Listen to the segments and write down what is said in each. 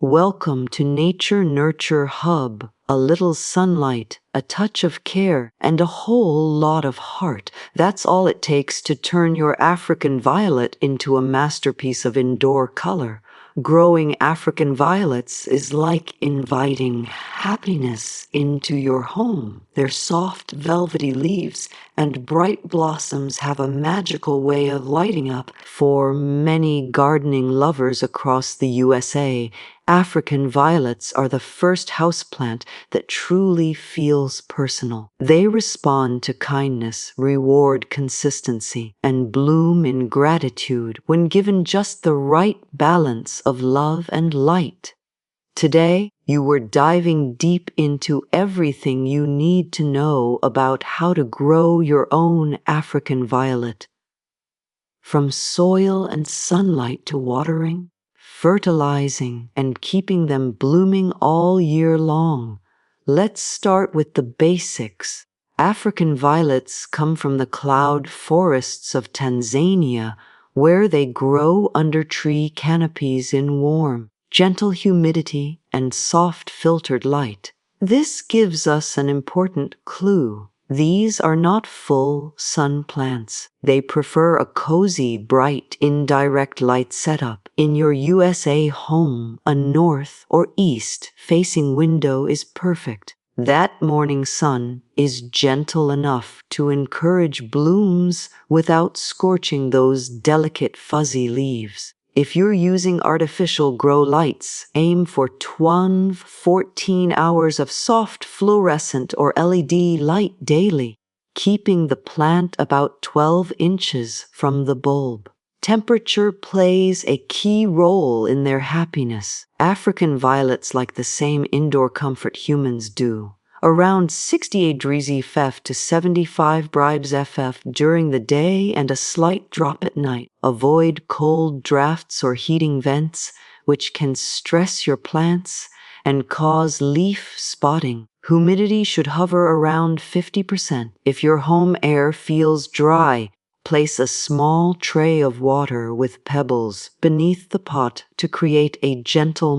Welcome to Nature Nurture Hub. A little sunlight, a touch of care, and a whole lot of heart. That's all it takes to turn your African violet into a masterpiece of indoor color. Growing African violets is like inviting happiness into your home. Their soft, velvety leaves and bright blossoms have a magical way of lighting up. For many gardening lovers across the USA, African violets are the first houseplant that truly feels personal. They respond to kindness, reward consistency, and bloom in gratitude when given just the right balance of love and light. Today, you were diving deep into everything you need to know about how to grow your own African violet. From soil and sunlight to watering, fertilizing, and keeping them blooming all year long. Let's start with the basics. African violets come from the cloud forests of Tanzania, where they grow under tree canopies in warm, gentle humidity and soft filtered light. This gives us an important clue. These are not full sun plants. They prefer a cozy, bright, indirect light setup. In your USA home, a north or east-facing window is perfect. That morning sun is gentle enough to encourage blooms without scorching those delicate fuzzy leaves. If you're using artificial grow lights, aim for 12-14 hours of soft fluorescent or LED light daily, keeping the plant about 12 inches from the bulb. Temperature plays a key role in their happiness. African violets like the same indoor comfort humans do. Around 68 degrees FF to 75 bribes FF during the day and a slight drop at night. Avoid cold drafts or heating vents, which can stress your plants and cause leaf spotting. Humidity should hover around 50%. If your home air feels dry, place a small tray of water with pebbles beneath the pot to create a gentle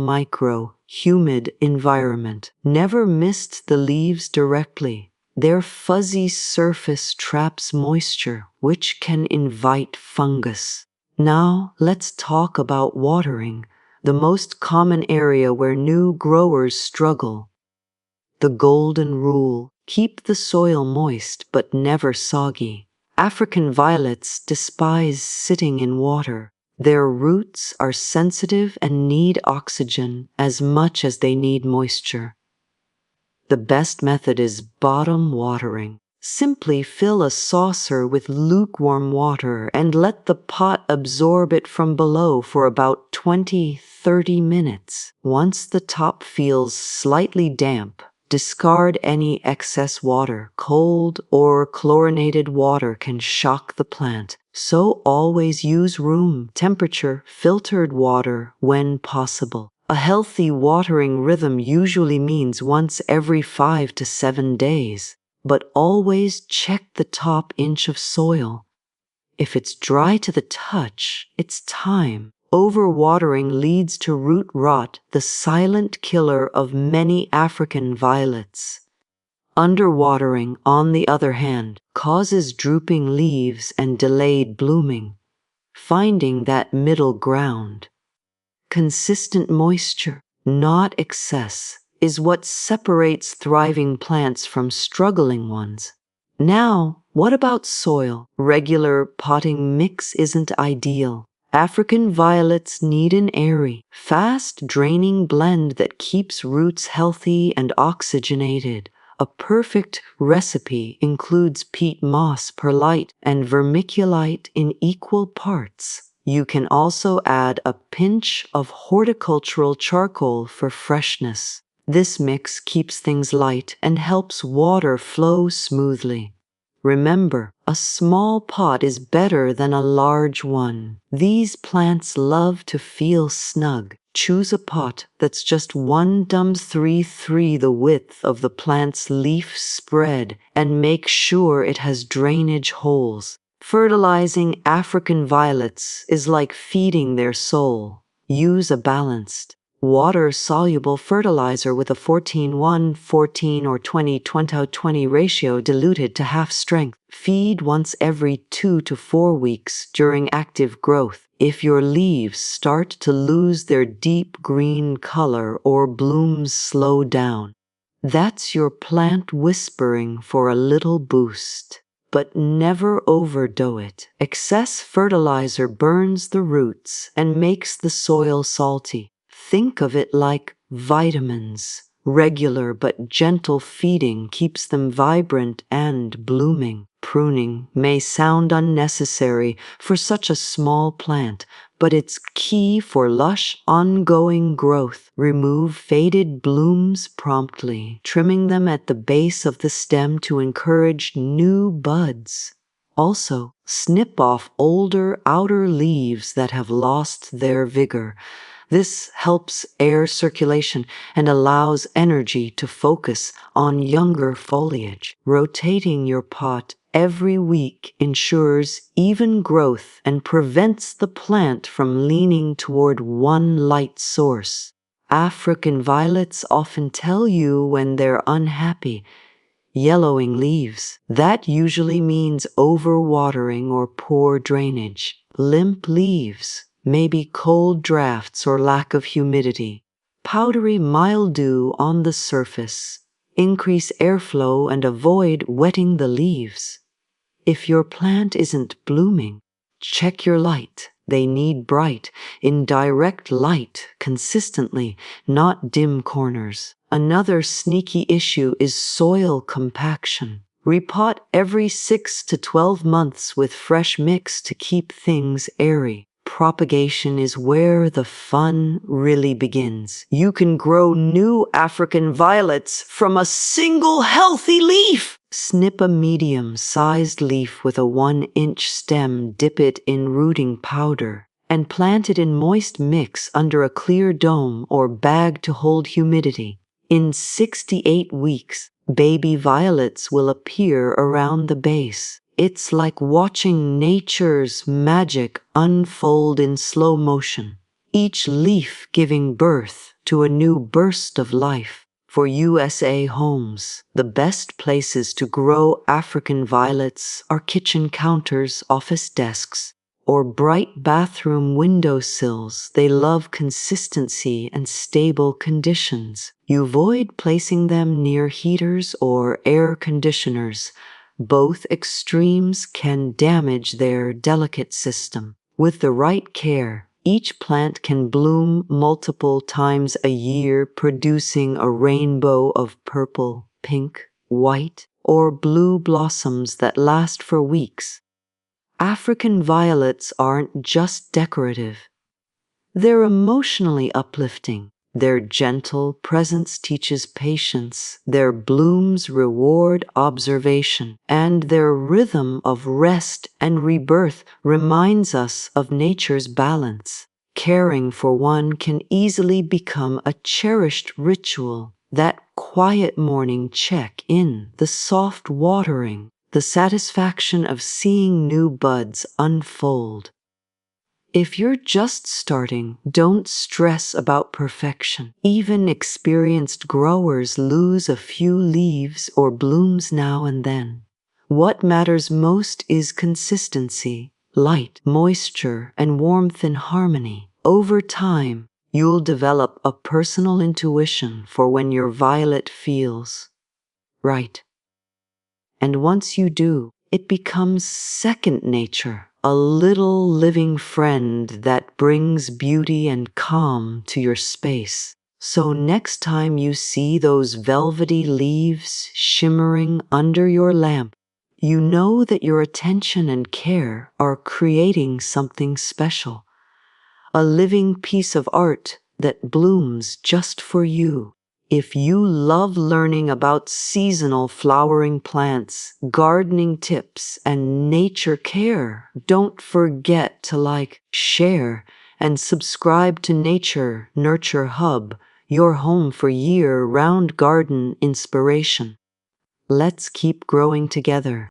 humid environment. Never mist the leaves directly. Their fuzzy surface traps moisture, which can invite fungus. Now, let's talk about watering, the most common area where new growers struggle. The golden rule: keep the soil moist but never soggy. African violets despise sitting in water. Their roots are sensitive and need oxygen as much as they need moisture. The best method is bottom watering. Simply fill a saucer with lukewarm water and let the pot absorb it from below for about 20-30 minutes. Once the top feels slightly damp, discard any excess water. Cold or chlorinated water can shock the plant, so always use room temperature filtered water when possible. A healthy watering rhythm usually means once every 5 to 7 days, but always check the top inch of soil. If it's dry to the touch, it's time. Overwatering leads to root rot, the silent killer of many African violets. Underwatering, on the other hand, causes drooping leaves and delayed blooming. Finding that middle ground, consistent moisture, not excess, is what separates thriving plants from struggling ones. Now, what about soil? Regular potting mix isn't ideal. African violets need an airy, fast-draining blend that keeps roots healthy and oxygenated. A perfect recipe includes peat moss, perlite, and vermiculite in equal parts. You can also add a pinch of horticultural charcoal for freshness. This mix keeps things light and helps water flow smoothly. Remember, a small pot is better than a large one. These plants love to feel snug. Choose a pot that's just 1.33 the width of the plant's leaf spread and make sure it has drainage holes. Fertilizing African violets is like feeding their soul. Use a balanced, water-soluble fertilizer with a 14:1, 14 or 20:20 ratio diluted to half strength. Feed once every 2 to 4 weeks during active growth. If your leaves start to lose their deep green color or blooms slow down, that's your plant whispering for a little boost. But never overdo it. Excess fertilizer burns the roots and makes the soil salty. Think of it like vitamins. Regular but gentle feeding keeps them vibrant and blooming. Pruning may sound unnecessary for such a small plant, but it's key for lush, ongoing growth. Remove faded blooms promptly, trimming them at the base of the stem to encourage new buds. Also, snip off older outer leaves that have lost their vigor. This helps air circulation and allows energy to focus on younger foliage. Rotating your pot every week ensures even growth and prevents the plant from leaning toward one light source. African violets often tell you when they're unhappy. Yellowing leaves. That usually means overwatering or poor drainage. Limp leaves. Maybe cold drafts or lack of humidity. Powdery mildew on the surface. Increase airflow and avoid wetting the leaves. If your plant isn't blooming, check your light. They need bright, indirect light consistently, not dim corners. Another sneaky issue is soil compaction. Repot every 6 to 12 months with fresh mix to keep things airy. Propagation is where the fun really begins. You can grow new African violets from a single healthy leaf. Snip a medium-sized leaf with a 1-inch stem, dip it in rooting powder, and plant it in moist mix under a clear dome or bag to hold humidity. In 68 weeks, baby violets will appear around the base. It's like watching nature's magic unfold in slow motion, each leaf giving birth to a new burst of life. For USA homes, the best places to grow African violets are kitchen counters, office desks, or bright bathroom windowsills. They love consistency and stable conditions. You avoid placing them near heaters or air conditioners. Both extremes can damage their delicate system. With the right care, each plant can bloom multiple times a year, producing a rainbow of purple, pink, white, or blue blossoms that last for weeks. African violets aren't just decorative. They're emotionally uplifting. Their gentle presence teaches patience, their blooms reward observation, and their rhythm of rest and rebirth reminds us of nature's balance. Caring for one can easily become a cherished ritual. That quiet morning check-in, the soft watering, the satisfaction of seeing new buds unfold. If you're just starting, don't stress about perfection. Even experienced growers lose a few leaves or blooms now and then. What matters most is consistency, light, moisture, and warmth in harmony. Over time, you'll develop a personal intuition for when your violet feels right. And once you do, it becomes second nature, a little living friend that brings beauty and calm to your space. So next time you see those velvety leaves shimmering under your lamp, you know that your attention and care are creating something special, a living piece of art that blooms just for you. If you love learning about seasonal flowering plants, gardening tips, and nature care, don't forget to like, share, and subscribe to Nature Nurture Hub, your home for year-round garden inspiration. Let's keep growing together.